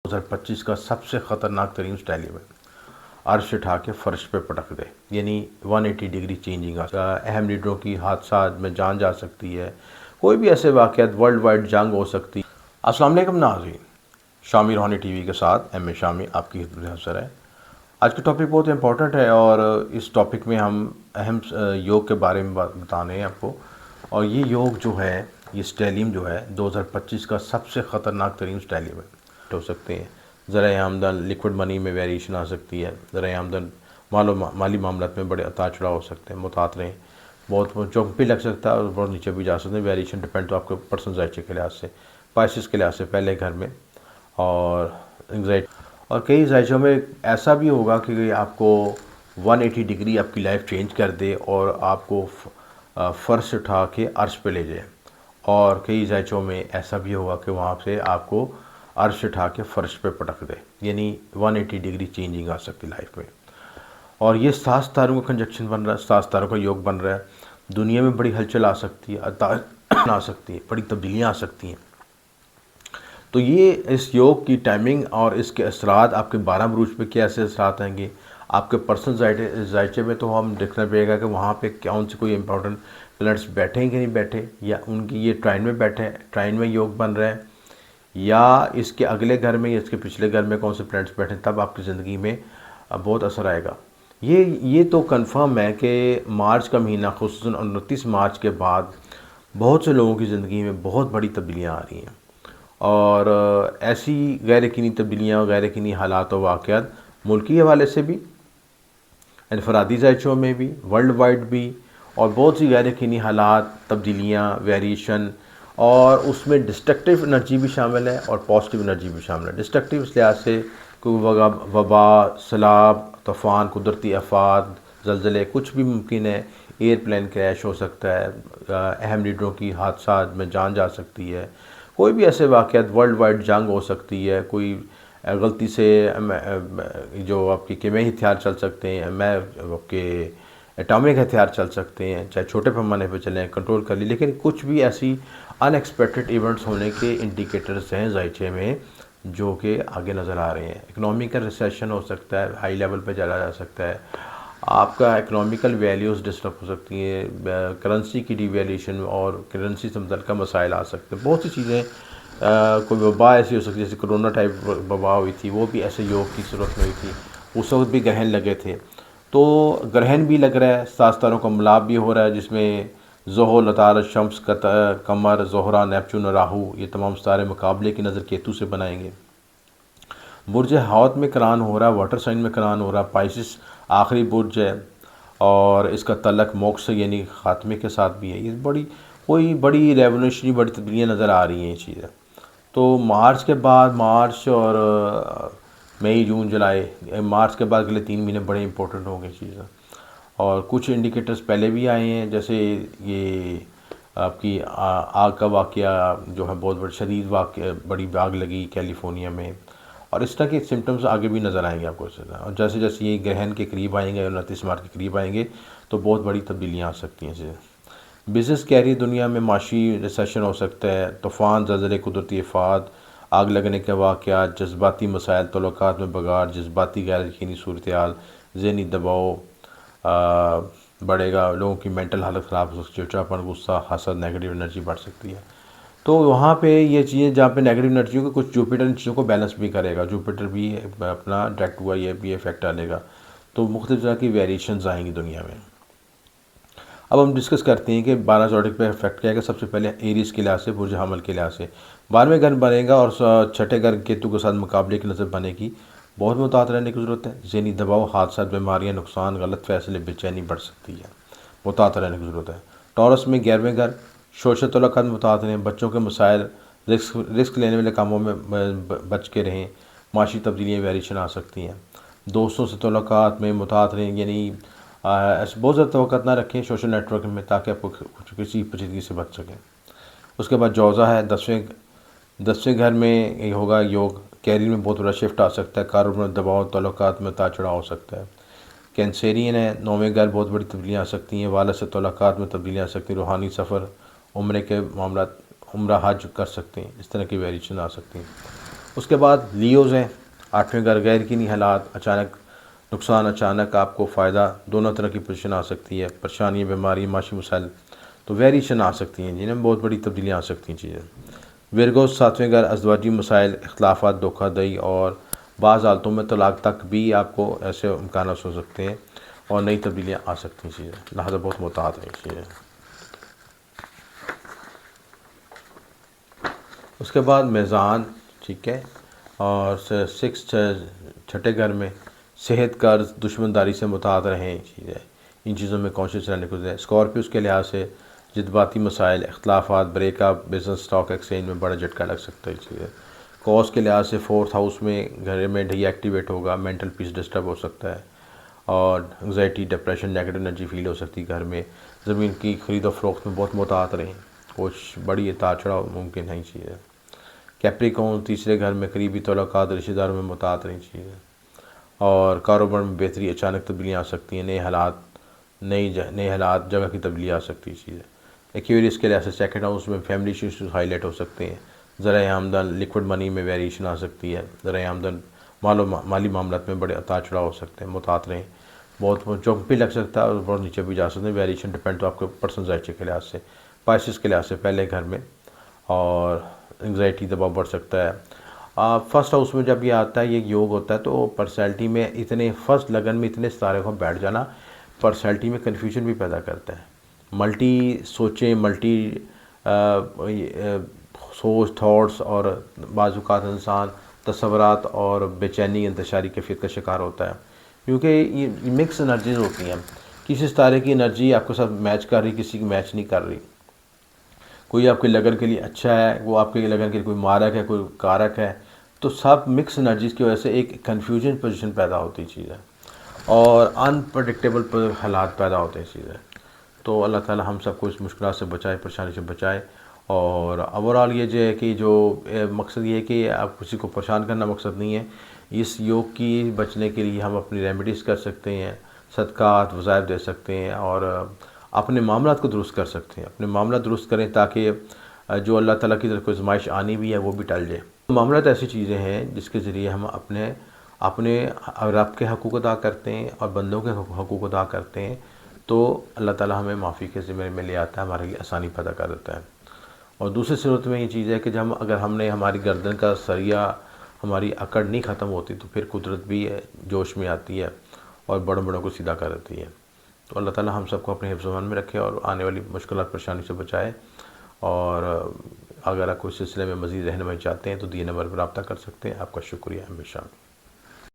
2025 کا سب سے خطرناک ترین اسٹائل ہے، عرش اٹھا کے فرش پہ پٹک دے، یعنی 180 ڈگری چینجنگ اہم لیڈروں کی حادثات میں جان جا سکتی ہے، کوئی بھی ایسے واقعات ورلڈ وائڈ جنگ ہو سکتی ہے۔ السلام علیکم ناظرین، شامی روحانی ٹی وی کے ساتھ ایم اے شامی آپ کی خدمت میں حاضر ہے۔ آج کا ٹاپک بہت امپورٹنٹ ہے اور اس ٹاپک میں ہم اہم یوگ کے بارے میں بتانے ہیں آپ کو، اور یہ یوگ جو ہے، یہ اسٹیلیم جو ہے 2025 کا سب سے خطرناک ترین اسٹیلیم ہو سکتے ہیں۔ ذرائع آمدن لکوڈ منی میں ویریشن آ سکتی ہے، ذرائع آمدن مالی معاملات میں بڑے اتار چڑھاؤ ہو سکتے ہیں، متاثریں بہت چونک بھی لگ سکتا ہے اور بہت نیچے بھی جا سکتے ہیں۔ ویریشن ڈپینڈ تو آپ کے پرسنل ذائقے کے لحاظ سے، پائسس کے لحاظ سے پہلے گھر میں، اور انگزائٹی اور کئی ذائقوں میں ایسا بھی ہوگا کہ آپ کو 180 ڈگری آپ کی لائف چینج کر دے اور آپ کو فرش اٹھا کے عرش پہ لے جائے، اور کئی ذائقوں میں ایسا بھی ہوگا کہ وہاں سے آپ کو عرش اٹھا کے فرش پہ پٹک دے، یعنی 180 ڈگری چینجنگ آ سکتی لائف میں۔ اور یہ 7 ستاروں کا کنجکشن بن رہا ہے، 7 ستاروں کا یوگ بن رہا ہے، دنیا میں بڑی ہلچل آ سکتی ہے، آ سکتی ہے، بڑی تبدیلیاں آ سکتی ہیں۔ تو یہ اس یوگ کی ٹائمنگ اور اس کے اثرات آپ کے 12 بروج پہ کیسے اثرات آئیں گے، آپ کے پرسنل ذائقے میں تو ہم دیکھنا پڑے گا کہ وہاں پہ کون سے کوئی امپورٹنٹ پلانٹس بیٹھے ہیں کہ نہیں بیٹھے، یا ان کی یہ ٹرائن میں بیٹھے، ٹرائن میں یوگ بن رہا ہے، یا اس کے اگلے گھر میں یا اس کے پچھلے گھر میں کون سے پلانٹس بیٹھے ہیں، تب آپ کی زندگی میں بہت اثر آئے گا۔ یہ تو کنفرم ہے کہ مارچ کا مہینہ، خصوصاً 29 مارچ کے بعد بہت سے لوگوں کی زندگی میں بہت بڑی تبدیلیاں آ رہی ہیں، اور ایسی غیر یقینی تبدیلیاں، غیر یقینی حالات و واقعات ملکی حوالے سے بھی، انفرادی ذائقوں میں بھی، ورلڈ وائڈ بھی، اور بہت سی غیر یقینی حالات، تبدیلیاں، ویریشن، اور اس میں ڈسٹرکٹیو انرجی بھی شامل ہے اور پازیٹیو انرجی بھی شامل ہے۔ ڈسٹرکٹیو اس لحاظ سے کوئی وبا، سیلاب، طوفان، قدرتی آفات، زلزلے، کچھ بھی ممکن ہے، ایئر پلین کریش ہو سکتا ہے، اہم لیڈروں کی حادثات میں جان جا سکتی ہے، کوئی بھی ایسے واقعات، ورلڈ وائڈ جنگ ہو سکتی ہے، کوئی غلطی سے جو آپ کی کیمیائی ہتھیار چل سکتے ہیں، آپ کے اٹامک ہتھیار چل سکتے ہیں، چاہے چھوٹے پیمانے پہ چلیں، کنٹرول کر لی، لیکن کچھ بھی ایسی ان ایکسپیکٹڈ ایونٹس ہونے کے انڈیکیٹرز ہیں ذائقے میں جو کہ آگے نظر آ رہے ہیں۔ اکنامیکل ریسیشن ہو سکتا ہے، ہائی لیول پہ چلا جا سکتا ہے، آپ کا اکنامیکل ویلیوز ڈسٹرب ہو سکتی ہیں، کرنسی کی ڈی ویلیوشن اور کرنسی سے متعلقہ مسائل آ سکتے ہیں، بہت سی چیزیں، کوئی وبا ایسی ہو سکتی ہے جیسے کرونا ٹائپ وبا ہوئی تھی، وہ بھی ایسے یوگ کی صورت میں ہوئی تھی، اس وقت بھی گرہن لگے تھے۔ تو گرہن بھی لگ رہا ہے، 7 ستاروں کا ملاپ بھی ہو رہا ہے، جس میں زحل، عطارد، شمس، قمر، زہرہ، نیپچون اور راہو، یہ تمام ستارے مقابلے کی نظر کیتو سے بنائیں گے۔ برج حوت میں قران ہو رہا ہے، واٹر سائن میں قران ہو رہا ہے، پائسس آخری برج ہے، اور اس کا تعلق موکش یعنی خاتمے کے ساتھ بھی ہے۔ یہ کوئی بڑی ریولوشنری، بڑی تبدیلیاں نظر آ رہی ہیں یہ چیزیں۔ تو مارچ کے بعد، مارچ اور مئی، جون، جولائی، مارچ کے بعد اگلے 3 مہینے بڑے امپورٹنٹ ہوں گے چیزیں، اور کچھ انڈیکیٹرز پہلے بھی آئے ہیں، جیسے یہ آپ کی آگ کا واقعہ جو ہے، بہت بڑی شدید واقعہ، بڑی آگ لگی کیلیفورنیا میں، اور اس طرح کے سمٹمز آگے بھی نظر آئیں گے آپ کو، اور جیسے جیسے یہ گرہن کے قریب آئیں گے، 29 مارچ کے قریب آئیں گے، تو بہت بڑی تبدیلیاں آ سکتی ہیں۔ بزنس کیری دنیا میں معاشی ریسیشن ہو سکتا ہے، طوفان، زلزلے، قدرتی آفات، آگ لگنے کے واقعات، جذباتی مسائل، تعلقات میں بگاڑ، جذباتی غیر یقینی صورتحال، ذہنی دباؤ بڑھے گا، لوگوں کی مینٹل حالت خراب ہو سکتی ہے، چڑچڑاپن، غصہ، حسد، نیگیٹو انرجی بڑھ سکتی ہے۔ تو وہاں پہ یہ چیزیں جہاں پہ نیگیٹو انرجی ہوگی، کچھ جوپیٹر ان چیزوں کو بیلنس بھی کرے گا، جوپیٹر بھی اپنا ڈائریکٹ ہوا، یہ بھی افیکٹ ڈالے گا، تو مختلف طرح کی ویریشنز آئیں گی دنیا میں۔ اب ہم ڈسکس کرتے ہیں کہ 12 زوڈک پہ افیکٹ کیا ہے۔ سب سے پہلے ایریز کے لحاظ سے، برج حمل کے لحاظ سے 12ویں گھر بنے گا، اور 6ٹھے گھر کیتو کے ساتھ مقابلے کی نظر بنے گی، بہت محتاط رہنے کی ضرورت ہے، ذہنی دباؤ، حادثات، بیماریاں، نقصان، غلط فیصلے، بے چینی بڑھ سکتی ہے، محتاط رہنے کی ضرورت ہے۔ ٹورس میں 11ویں گھر، سوشل تعلقات میں محتاط رہیں، بچوں کے مسائل، رسک لینے والے کاموں میں بچ کے رہیں، معاشی تبدیلیاں، ویریشن آ سکتی ہیں، دوستوں سے تعلقات میں محتاط رہیں، یعنی بہت زیادہ توقعات نہ رکھیں سوشل نیٹ ورک میں، تاکہ آپ کو کسی پیچیدگی سے بچ سکیں۔ اس کے بعد جوزہ ہے، 10ویں گھر میں یہ ہوگا یوگ، کیریئر میں بہت بڑا شفٹ آ سکتا ہے، کاروبار میں دباؤ، تعلقات میں اتار چڑھاؤ ہو سکتا ہے۔ کینسیرین ہے، 9ویں گھر، بہت بڑی تبدیلیاں آ سکتی ہیں، والد سے تعلقات میں تبدیلیاں آ سکتی ہیں، روحانی سفر، عمرے کے معاملات، عمرہ حج کر سکتے ہیں، اس طرح کی ویریشن آ سکتی ہیں۔ اس کے بعد لیوز ہیں، 8ویں گھر غیر یقینی حالات، اچانک نقصان، اچانک آپ کو فائدہ، دونوں طرح کی پوزیشن آ سکتی ہے، پریشانی، بیماری، معاشی مسائل، تو ویریشن آ سکتی ہیں جنہیں بہت بڑی تبدیلیاں آ سکتی ہیں چیزیں۔ ویرگوز 7ویں گھر ازدواجی مسائل، اختلافات، دھوکہ دہی اور بعض حالتوں میں طلاق تک بھی آپ کو ایسے امکانات ہو سکتے ہیں اور نئی تبدیلیاں آ سکتی ہیں چیزیں، لہٰذا بہت محتاط ہیں چیزیں۔ اس کے بعد میزان، ٹھیک ہے، اور 6 چھٹے گھر میں صحت، قرض، دشمنداری سے محتاط رہیں چیزیں، ان چیزوں میں کانشیس رہنے کو دیں۔ اسکارپیوز کے لحاظ سے جذباتی مسائل، اختلافات، break up, business, stock exchange میں بڑا جھٹکا لگ سکتا ہے چیزیں۔ کاز کے لحاظ سے 4تھ ہاؤس میں گھر میں ڈی ایکٹیویٹ ہوگا، مینٹل پیس ڈسٹرب ہو سکتا ہے اور انگزائٹی، ڈپریشن، نیگیٹو انرجی فیل ہو سکتی ہے گھر میں۔ زمین کی خرید و فروخت میں بہت محتاط رہیں، کچھ بڑی اتار چڑھاؤ ممکن ہے چیزیں۔ کیپریکون 3 گھر میں قریبی تعلقات، رشتہ داروں میں محتاط رہیں چیزیں، اور کاروبار میں بہتری، اچانک تبدیلیاں آ سکتی ہیں، نئے حالات، جگہ کی تبدیلی آ سکتی ہے چیزیں۔ ایکویریس کے لحاظ سے 2nd ہاؤس میں فیملی ایشوز ہائی لائٹ ہو سکتے ہیں، ذرائع آمدن، لیکوڈ منی میں ویریشن آ سکتی ہے، ذرائع آمدن، مالی معاملات میں بڑے اتار چڑھاؤ ہو سکتے ہیں، محتاط رہیں۔ بہت چونک بھی لگ سکتا ہے اور بہت نیچے بھی جا سکتے ہیں، ویریشن ڈپینڈ تو آپ کے پرسنل ذائقے کے لحاظ سے۔ پائسس کے لحاظ سے پہلے گھر میں، اور انگزائٹی، دباؤ بڑھ سکتا ہے۔ 1st ہاؤس میں جب یہ آتا ہے، یہ یوگ ہوتا ہے، تو پرسنالٹی میں اتنے فرسٹ لگن میں اتنے ستارے کو بیٹھ جانا پرسنالٹی میں کنفیوژن بھی پیدا کرتا ہے، ملٹی سوچیں، ملٹی سوچ، تھاٹس، اور بعض اوقات انسان تصورات اور بے چینی، انتشاری کیفیت کا شکار ہوتا ہے، کیونکہ یہ مکس انرجیز ہوتی ہیں۔ کسی ستارے کی انرجی آپ کے ساتھ میچ کر رہی، کسی کی میچ نہیں کر رہی۔ کوئی آپ کے لگن کے لیے اچھا ہے، وہ آپ کے لگن کے لیے کوئی مارک ہے، کوئی کارک ہے، تو سب مکس انرجیز کی وجہ سے ایک کنفیوژن پوزیشن پیدا ہوتی چیز ہے، اور انپریڈکٹیبل حالات پیدا ہوتے ہیں چیزیں۔ تو اللہ تعالی ہم سب کو اس مشکلات سے بچائے، پریشانی سے بچائے، اور اوورآل یہ جو ہے کہ جو مقصد یہ ہے کہ آپ کسی کو پریشان کرنا مقصد نہیں ہے۔ اس یوگ کی بچنے کے لیے ہم اپنی ریمیڈیز کر سکتے ہیں، صدقات، وظائف دے سکتے ہیں، اور اپنے معاملات کو درست کر سکتے ہیں۔ اپنے معاملات درست کریں تاکہ جو اللہ تعالیٰ کی طرف کوئی آزمائش آنی بھی ہے وہ بھی ٹل جائے۔ معاملات ایسی چیزیں ہیں جس کے ذریعے ہم اپنے رب کے حقوق ادا کرتے ہیں اور بندوں کے حقوق ادا کرتے ہیں، تو اللہ تعالیٰ ہمیں معافی کے ذمے میں لے آتا ہے، ہمارے لیے آسانی پیدا کر دیتا ہے۔ اور دوسری صورت میں یہ چیز ہے کہ جب اگر ہم نے ہماری گردن کا سریا، ہماری اکڑ نہیں ختم ہوتی، تو پھر قدرت بھی جوش میں آتی ہے اور بڑوں کو سیدھا کر دیتی ہے۔ تو اللہ تعالیٰ ہم سب کو اپنے حفظ و امان میں رکھے اور آنے والی مشکلات، پریشانی سے بچائے۔ اور اگر آپ کوئی سلسلے میں مزید رہنمائی چاہتے ہیں تو دیے نمبر پر رابطہ کر سکتے ہیں۔ آپ کا شکریہ ہمیشہ۔